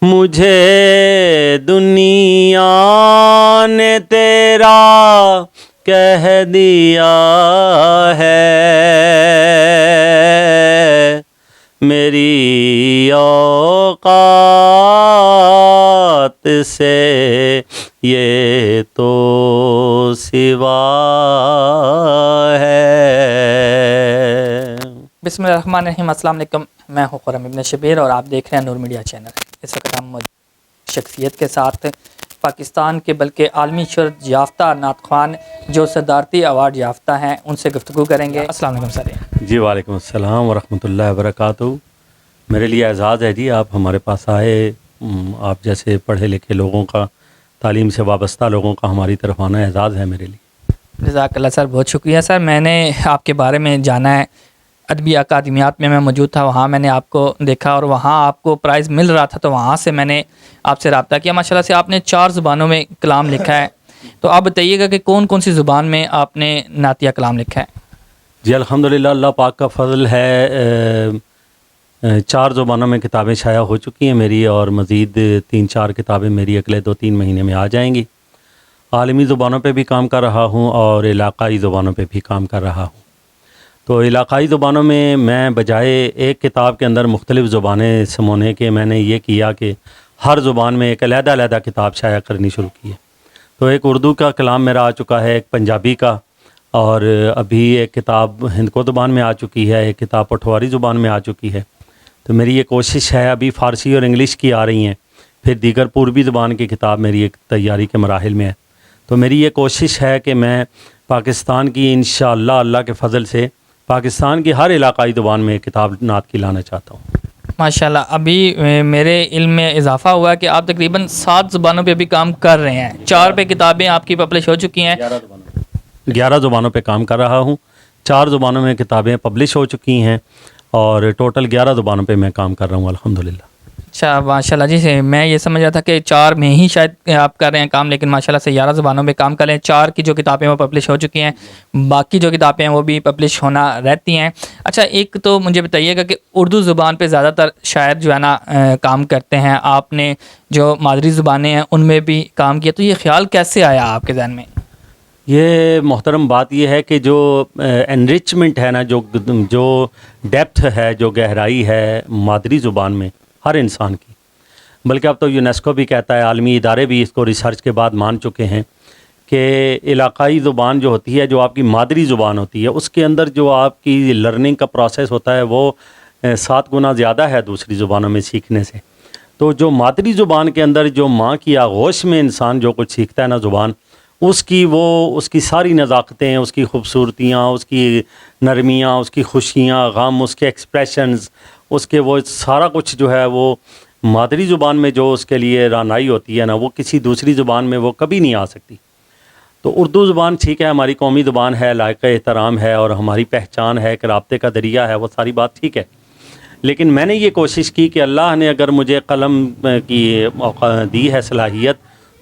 مجھے دنیا نے تیرا کہہ دیا ہے، میری اوقات سے یہ تو سوا ہے۔ بسم اللہ الرحمن الرحیم۔ السلام علیکم، میں ہوں خرم ابن شبیر اور آپ دیکھ رہے ہیں نور میڈیا چینل۔ اس وقت ہم شخصیت کے ساتھ پاکستان کے بلکہ عالمی شہرت یافتہ نعت خوان جو صدارتی ایوارڈ یافتہ ہیں، ان سے گفتگو کریں گے۔ السلام علیکم سر۔ جی وعلیکم السلام ورحمۃ اللہ وبرکاتہ۔ میرے لیے اعزاز ہے جی، آپ ہمارے پاس آئے۔ آپ جیسے پڑھے لکھے لوگوں کا، تعلیم سے وابستہ لوگوں کا ہماری طرف آنا اعزاز ہے میرے لیے۔ جزاک اللہ سر، بہت شکریہ سر۔ میں نے آپ کے بارے میں جانا ہے، ادبی اکادمیات میں موجود تھا، وہاں میں نے آپ کو دیکھا اور وہاں آپ کو پرائز مل رہا تھا، تو وہاں سے میں نے آپ سے رابطہ کیا۔ ماشاءاللہ سے آپ نے 4 زبانوں میں کلام لکھا ہے، تو آپ بتائیے گا کہ کون کون سی زبان میں آپ نے نعتیہ کلام لکھا ہے؟ جی الحمدللہ، اللہ پاک کا فضل ہے، 4 زبانوں میں کتابیں شائع ہو چکی ہیں میری، اور مزید 3-4 کتابیں میری اگلے 2-3 مہینے میں آ جائیں گی۔ عالمی زبانوں پہ بھی کام کر رہا ہوں اور علاقائی زبانوں پہ بھی کام کر رہا ہوں۔ تو علاقائی زبانوں میں بجائے ایک کتاب کے اندر مختلف زبانیں سمونے کے، میں نے یہ کیا کہ ہر زبان میں ایک علیحدہ کتاب شائع کرنی شروع کی ہے۔ تو ایک اردو کا کلام میرا آ چکا ہے، ایک پنجابی کا، اور ابھی ایک کتاب ہندکو زبان میں آ چکی ہے، ایک کتاب پٹھواری زبان میں آ چکی ہے۔ تو میری یہ کوشش ہے، ابھی فارسی اور انگلش کی آ رہی ہیں، پھر دیگر پوربی زبان کی کتاب میری ایک تیاری کے مراحل میں ہے۔ تو میری یہ کوشش ہے کہ میں پاکستان کی انشاءاللہ اللہ کے فضل سے پاکستان کی ہر علاقائی زبان میں ایک کتاب نعت کی لانا چاہتا ہوں۔ ماشاءاللہ، ابھی میرے علم میں اضافہ ہوا ہے کہ آپ تقریباً 7 زبانوں پہ بھی کام کر رہے ہیں، 4 پہ کتابیں آپ کی پبلش ہو چکی ہیں۔ 11 زبانوں پہ کام کر رہا ہوں، 4 زبانوں میں کتابیں پبلش ہو چکی ہیں، اور ٹوٹل 11 زبانوں پہ میں کام کر رہا ہوں الحمدللہ۔ اچھا، ماشاءاللہ جی، میں یہ سمجھ رہا تھا کہ 4 میں ہی شاید آپ کر رہے ہیں کام، لیکن ماشاءاللہ سے 11 زبانوں میں کام کر رہے ہیں۔ 4 کی جو کتابیں وہ پبلش ہو چکی ہیں، باقی جو کتابیں ہیں وہ بھی پبلش ہونا رہتی ہیں۔ اچھا، ایک تو مجھے بتائیے گا کہ اردو زبان پہ زیادہ تر شاعر جو ہے نا کام کرتے ہیں، آپ نے جو مادری زبانیں ہیں ان میں بھی کام کیا، تو یہ خیال کیسے آیا آپ کے ذہن میں؟ یہ محترم بات یہ ہے کہ جو انرچمنٹ ہے نا، جو ڈیپتھ ہے، جو گہرائی ہے مادری زبان میں ہر انسان کی، بلکہ اب تو یونیسکو بھی کہتا ہے، عالمی ادارے بھی اس کو ریسرچ کے بعد مان چکے ہیں کہ علاقائی زبان جو ہوتی ہے، جو آپ کی مادری زبان ہوتی ہے، اس کے اندر جو آپ کی لرننگ کا پروسیس ہوتا ہے وہ 7 گنا زیادہ ہے دوسری زبانوں میں سیکھنے سے۔ تو جو مادری زبان کے اندر جو ماں کی آغوش میں انسان جو کچھ سیکھتا ہے نا زبان، اس کی ساری نزاکتیں، اس کی خوبصورتیاں، اس کی نرمیاں، اس کی خوشیاں، غم، اس کے ایکسپریشنز، اس کے وہ سارا کچھ جو ہے وہ مادری زبان میں جو اس کے لیے رانائی ہوتی ہے نا، وہ کسی دوسری زبان میں وہ کبھی نہیں آ سکتی۔ تو اردو زبان ٹھیک ہے، ہماری قومی زبان ہے، لائق احترام ہے، اور ہماری پہچان ہے، ایک رابطے کا ذریعہ ہے، وہ ساری بات ٹھیک ہے۔ لیکن میں نے یہ کوشش کی کہ اللہ نے اگر مجھے قلم کی موقع دی ہے، صلاحیت،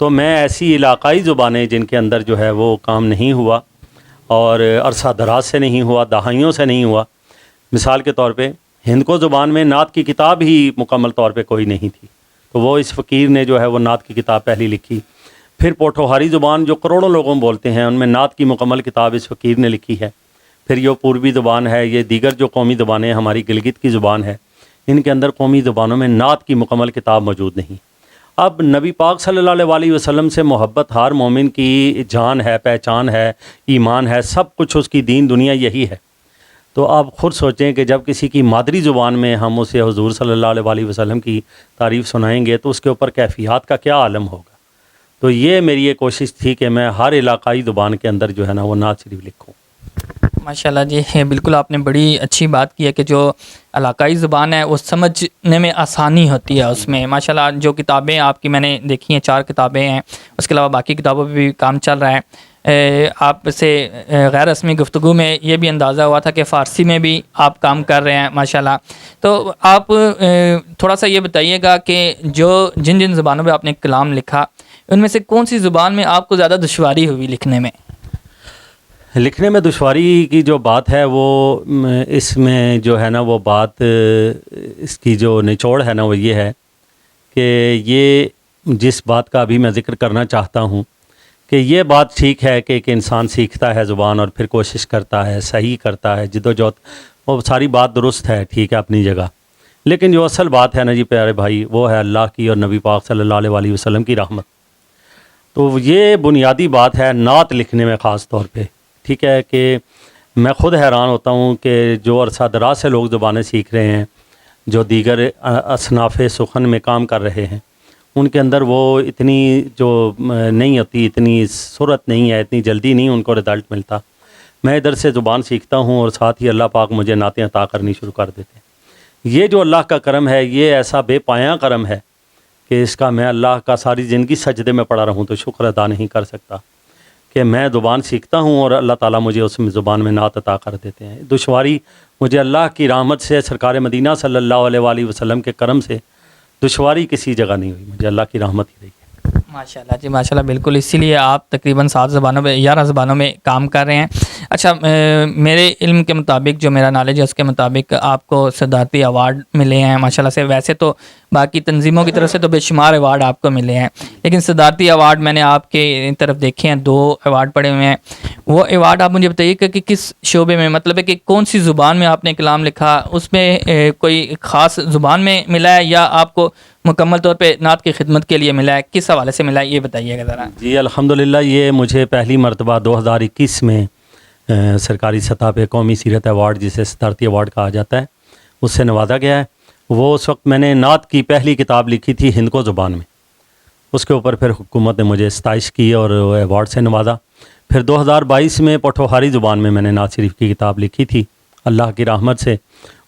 تو میں ایسی علاقائی زبانیں جن کے اندر جو ہے وہ کام نہیں ہوا، اور عرصہ دراز سے نہیں ہوا، دہائیوں سے نہیں ہوا۔ مثال کے طور پہ ہندکو زبان میں نعت کی کتاب ہی مکمل طور پہ کوئی نہیں تھی، تو وہ اس فقیر نے جو ہے وہ نعت کی کتاب پہلی لکھی۔ پھر پوٹھوہاری زبان جو کروڑوں لوگوں بولتے ہیں، ان میں نعت کی مکمل کتاب اس فقیر نے لکھی ہے۔ پھر یہ پوربی زبان ہے، یہ دیگر جو قومی زبانیں، ہماری گلگت کی زبان ہے، ان کے اندر قومی زبانوں میں نعت کی مکمل کتاب موجود نہیں۔ اب نبی پاک صلی اللہ علیہ وسلم سے محبت ہر مومن کی جان ہے، پہچان ہے، ایمان ہے، سب کچھ اس کی دین دنیا یہی ہے۔ تو آپ خود سوچیں کہ جب کسی کی مادری زبان میں ہم اسے حضور صلی اللہ علیہ وسلم کی تعریف سنائیں گے تو اس کے اوپر کیفیات کا کیا عالم ہوگا۔ تو یہ میری یہ کوشش تھی کہ میں ہر علاقائی زبان کے اندر جو ہے نا وہ نعت شریف لکھوں۔ ماشاءاللہ جی، بالکل آپ نے بڑی اچھی بات کی ہے کہ جو علاقائی زبان ہے وہ سمجھنے میں آسانی ہوتی ہے اس میں۔ ماشاءاللہ جو کتابیں آپ کی میں نے دیکھی ہیں، 4 کتابیں ہیں، اس کے علاوہ باقی کتابوں پہ بھی کام چل رہا ہے۔ آپ سے غیر رسمی گفتگو میں یہ بھی اندازہ ہوا تھا کہ فارسی میں بھی آپ کام کر رہے ہیں ماشاءاللہ۔ تو آپ تھوڑا سا یہ بتائیے گا کہ جن زبانوں پہ آپ نے کلام لکھا، ان میں سے کون سی زبان میں آپ کو زیادہ دشواری ہوئی لکھنے میں؟ لکھنے میں دشواری کی جو بات ہے وہ اس میں جو ہے نا وہ بات اس کی جو نچوڑ ہے نا وہ یہ ہے کہ یہ جس بات کا ابھی میں ذکر کرنا چاہتا ہوں کہ یہ بات ٹھیک ہے کہ ایک انسان سیکھتا ہے زبان اور پھر کوشش کرتا ہے، صحیح کرتا ہے، جد و جہد، وہ ساری بات درست ہے، ٹھیک ہے اپنی جگہ، لیکن جو اصل بات ہے نا جی پیارے بھائی، وہ ہے اللہ کی اور نبی پاک صلی اللہ علیہ وسلم کی رحمت۔ تو یہ بنیادی بات ہے نعت لکھنے میں خاص طور پہ، ٹھیک ہے، کہ میں خود حیران ہوتا ہوں کہ جو عرصہ دراز سے لوگ زبانیں سیکھ رہے ہیں، جو دیگر اصناف سخن میں کام کر رہے ہیں، ان کے اندر وہ اتنی جو نہیں ہوتی، اتنی صورت نہیں ہے، اتنی جلدی نہیں ان کو رزلٹ ملتا۔ میں ادھر سے زبان سیکھتا ہوں اور ساتھ ہی اللہ پاک مجھے نعتیں عطا کرنی شروع کر دیتے ہیں۔ یہ جو اللہ کا کرم ہے، یہ ایسا بے پایاں کرم ہے کہ اس کا میں اللہ کا ساری زندگی سجدے میں پڑا رہوں تو شکر ادا نہیں کر سکتا کہ میں زبان سیکھتا ہوں اور اللہ تعالیٰ مجھے اس زبان میں نعت عطا کر دیتے ہیں۔ دشواری مجھے اللہ کی رحمت سے، سرکار مدینہ صلی اللہ علیہ وآلہ وسلم کے کرم سے دشواری کسی جگہ نہیں ہوئی، مجھے اللہ کی رحمت ہی رہی ہے۔ ماشاءاللہ جی، ماشاءاللہ، بالکل، اسی لیے آپ تقریباً 7 زبانوں میں 11 زبانوں میں کام کر رہے ہیں۔ اچھا، میرے علم کے مطابق، جو میرا نالج ہے اس کے مطابق، آپ کو صدارتی ایوارڈ ملے ہیں ماشاءاللہ سے۔ ویسے تو باقی تنظیموں کی طرف سے تو بے شمار ایوارڈ آپ کو ملے ہیں، لیکن صدارتی ایوارڈ میں نے آپ کے طرف دیکھے ہیں، 2 ایوارڈ پڑے ہوئے ہیں۔ وہ ایوارڈ آپ مجھے بتائیے کہ کس شعبے میں، مطلب ہے کہ کون سی زبان میں آپ نے کلام لکھا، اس میں کوئی خاص زبان میں ملا ہے یا آپ کو مکمل طور پہ نعت کی خدمت کے لیے ملا ہے، کس حوالے سے ملا ہے، یہ بتائیے گا ذرا۔ جی الحمدللہ، یہ مجھے پہلی مرتبہ 2021 میں سرکاری سطح پہ قومی سیرت ایوارڈ، جسے صدارتی ایوارڈ کہا جاتا ہے، اس سے نوازا گیا ہے۔ وہ اس وقت میں نے نعت کی پہلی کتاب لکھی تھی ہندکو زبان میں، اس کے اوپر پھر حکومت نے مجھے ستائش کی اور ایوارڈ سے نوازا۔ پھر 2022 میں پٹھوہاری زبان میں نے نعت شریف کی کتاب لکھی تھی اللہ کی رحمت سے،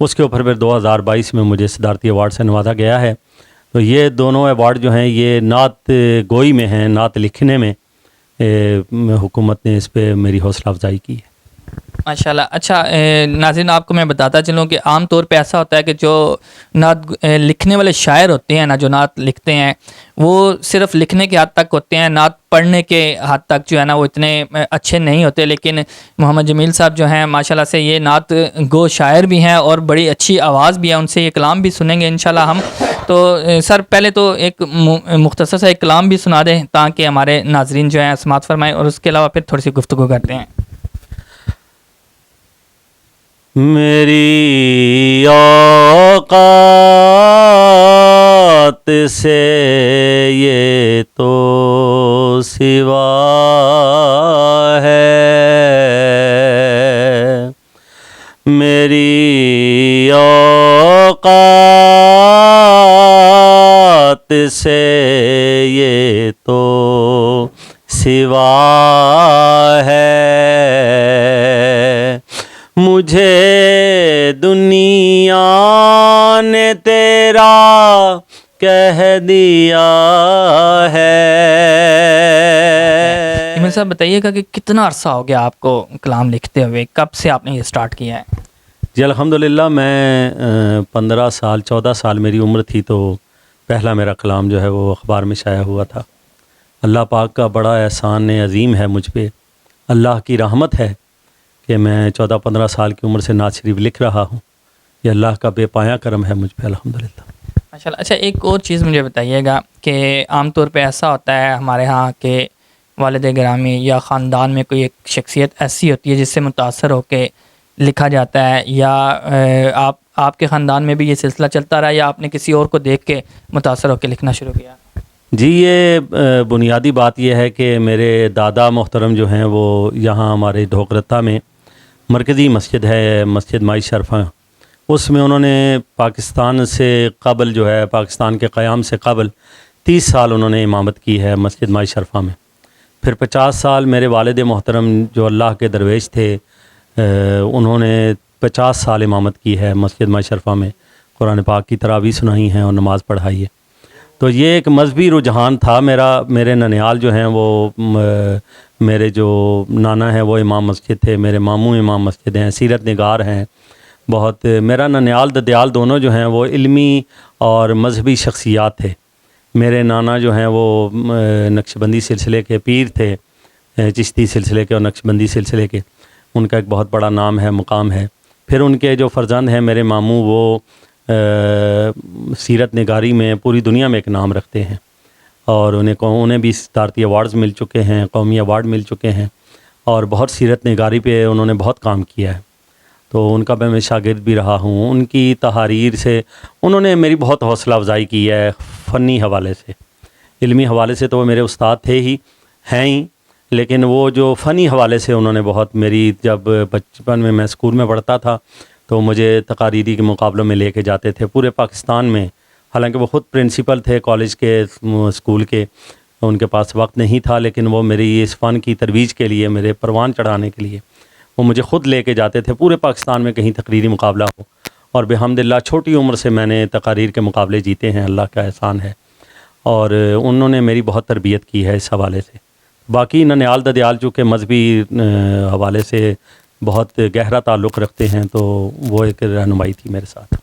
اس کے اوپر پھر 2022 میں مجھے صدارتی ایوارڈ سے نوازا گیا ہے۔ تو یہ دونوں ایوارڈ جو ہیں یہ نعت گوئی میں ہیں، نعت لکھنے میں حکومت نے اس پہ میری حوصلہ افزائی کی ہے۔ ماشاءاللہ۔ اچھا ناظرین، آپ کو میں بتاتا چلوں کہ عام طور پہ ایسا ہوتا ہے کہ جو نعت لکھنے والے شاعر ہوتے ہیں نا، جو نعت لکھتے ہیں، وہ صرف لکھنے کے حد تک ہوتے ہیں، نعت پڑھنے کے حد تک جو ہے نا وہ اتنے اچھے نہیں ہوتے۔ لیکن محمد جمیل صاحب جو ہیں ماشاءاللہ سے یہ نعت گو شاعر بھی ہیں اور بڑی اچھی آواز بھی ہے، ان سے یہ کلام بھی سنیں گے انشاءاللہ ہم۔ تو سر پہلے تو ایک مختصر سا ایک کلام بھی سنا دیں تاکہ ہمارے ناظرین جو ہیں سماعت فرمائیں، اور اس کے علاوہ پھر تھوڑی سی گفتگو کرتے ہیں۔ میری اوقات سے یہ تو سوا ہے، میری اوقات سے یہ تو سوا ہے، مجھے دنیا نے تیرا کہہ دیا ہے۔ جمیل صاحب بتائیے گا کہ کتنا عرصہ ہو گیا آپ کو کلام لکھتے ہوئے، کب سے آپ نے یہ سٹارٹ کیا ہے؟ جی الحمدللہ، میں 15 سال 14 سال میری عمر تھی تو پہلا میرا کلام جو ہے وہ اخبار میں شائع ہوا تھا۔ اللہ پاک کا بڑا احسان عظیم ہے مجھ پہ، اللہ کی رحمت ہے کہ میں 14-15 سال کی عمر سے نعت شریف لکھ رہا ہوں۔ یہ اللہ کا بے پایاں کرم ہے مجھ پہ الحمدللہ۔ ماشاءاللہ۔ اچھا، ایک اور چیز مجھے بتائیے گا کہ عام طور پہ ایسا ہوتا ہے ہمارے ہاں کہ والد گرامی یا خاندان میں کوئی ایک شخصیت ایسی ہوتی ہے جس سے متاثر ہو کے لکھا جاتا ہے، یا آپ کے خاندان میں بھی یہ سلسلہ چلتا رہا یا آپ نے کسی اور کو دیکھ کے متاثر ہو کے لکھنا شروع کیا؟ جی یہ بنیادی بات یہ ہے کہ میرے دادا محترم جو ہیں وہ یہاں ہمارے ڈھوکرتا میں مرکزی مسجد ہے، مسجد مائی شرفہ، اس میں انہوں نے پاکستان سے قبل جو ہے، پاکستان کے قیام سے قبل 30 سال انہوں نے امامت کی ہے مسجد مائی شرفہ میں۔ پھر 50 سال میرے والد محترم جو اللہ کے درویش تھے، انہوں نے 50 سال امامت کی ہے مسجد مائی شرفہ میں، قرآن پاک کی تراویح سنائی ہیں اور نماز پڑھائی ہے۔ تو یہ ایک مذہبی رجحان تھا میرے ننیال جو ہیں وہ میرے جو نانا ہیں وہ امام مسجد تھے، میرے ماموں امام مسجد ہیں، سیرت نگار ہیں بہت۔ میرا ننیال ددیال دونوں جو ہیں وہ علمی اور مذہبی شخصیات تھے۔ میرے نانا جو ہیں وہ نقشبندی سلسلے کے پیر تھے، چشتی سلسلے کے اور نقشبندی سلسلے کے، ان کا ایک بہت بڑا نام ہے، مقام ہے۔ پھر ان کے جو فرزند ہیں میرے ماموں، وہ سیرت نگاری میں پوری دنیا میں ایک نام رکھتے ہیں، اور انہیں بھی صدارتی ایوارڈز مل چکے ہیں، قومی ایوارڈ مل چکے ہیں، اور بہت سیرت نگاری پہ انہوں نے بہت کام کیا ہے، تو ان کا میں شاگرد بھی رہا ہوں۔ ان کی تحاریر سے انہوں نے میری بہت حوصلہ افزائی کی ہے، فنی حوالے سے، علمی حوالے سے تو وہ میرے استاد تھے ہی، ہیں ہی، لیکن وہ جو فنی حوالے سے انہوں نے بہت میری، جب بچپن میں اسکول میں پڑھتا تھا تو مجھے تقاریری کے مقابلوں میں لے کے جاتے تھے پورے پاکستان میں، حالانکہ وہ خود پرنسپل تھے کالج کے، اسکول کے، ان کے پاس وقت نہیں تھا، لیکن وہ میری اس فن کی ترویج کے لیے، میرے پروان چڑھانے کے لیے وہ مجھے خود لے کے جاتے تھے پورے پاکستان میں کہیں تقریری مقابلہ ہو، اور بحمداللہ چھوٹی عمر سے میں نے تقاریر کے مقابلے جیتے ہیں، اللہ کا احسان ہے، اور انہوں نے میری بہت تربیت کی ہے اس حوالے سے۔ باقی ننیال ددیال چونکہ مذہبی حوالے سے بہت گہرا تعلق رکھتے ہیں، تو وہ ایک رہنمائی تھی میرے ساتھ۔